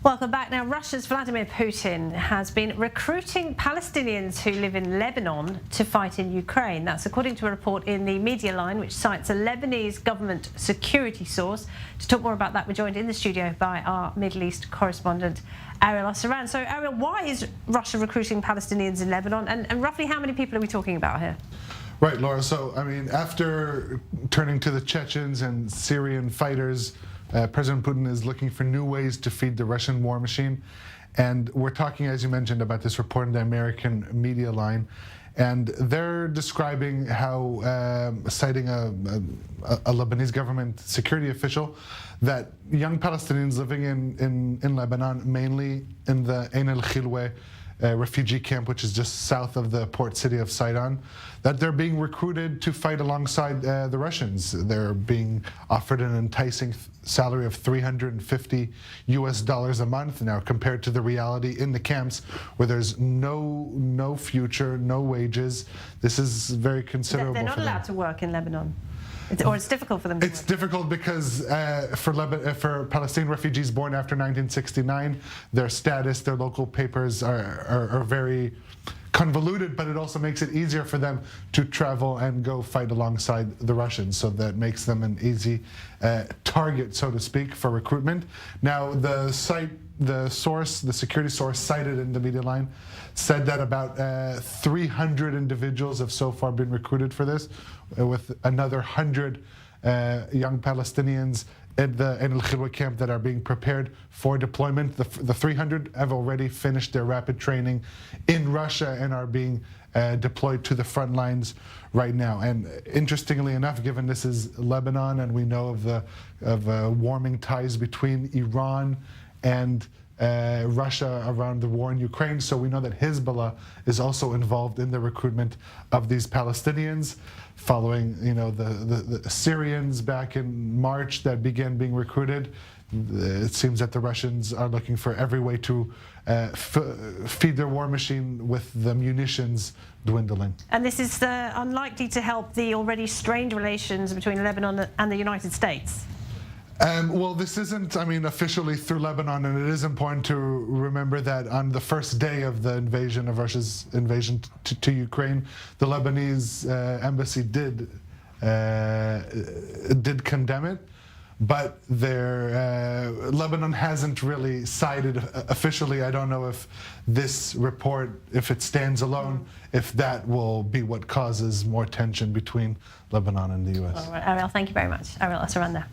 Welcome back. Now, Russia's Vladimir Putin has been recruiting Palestinians who live in Lebanon to fight in Ukraine. That's according to a report in the media line, which cites a Lebanese government security source. To talk more about that, we're joined in the studio by our Middle East correspondent, Ariel Assaran. So, Ariel, why is Russia recruiting Palestinians in Lebanon, and roughly how many people are we talking about here? Right, Laura. So, I mean, after turning to the Chechens and Syrian fighters, President Putin is looking for new ways to feed the Russian war machine. And we're talking, as you mentioned, about this report in the American media line. And they're describing how, citing a Lebanese government security official, that young Palestinians living in Lebanon, mainly in the Ain al-Khilwe refugee camp, which is just south of the port city of Sidon, that they're being recruited to fight alongside the Russians. They're being offered an enticing salary of $350 a month now, compared to the reality in the camps where there's no future, no wages. This is very considerable. They're not allowed to work in Lebanon. It's difficult for them to It's difficult because for Palestinian refugees born after 1969, their status, their local papers are very convoluted, but it also makes it easier for them to travel and go fight alongside the Russians. So that makes them an easy target, so to speak, for recruitment. Now, the security source cited in the media line said that about 300 individuals have so far been recruited for this, with another 100 young Palestinians at the Ain al-Khilwe camp that are being prepared for deployment. The 300 have already finished their rapid training in Russia and are being deployed to the front lines right now. And interestingly enough, given this is Lebanon and we know of warming ties between Iran and Russia around the war in Ukraine, so we know that Hezbollah is also involved in the recruitment of these Palestinians, following the Syrians back in March that began being recruited. It seems that the Russians are looking for every way to feed their war machine with the munitions dwindling. And this is unlikely to help the already strained relations between Lebanon and the United States. Well, this isn't, officially through Lebanon, and it is important to remember that on the first day of the invasion, of Russia's invasion to Ukraine, the Lebanese embassy did condemn it, but Lebanon hasn't really sided officially. I don't know if this report, if it stands alone, if that will be what causes more tension between Lebanon and the U.S. All right, Ariel, thank you very much. Ariel Assaran there.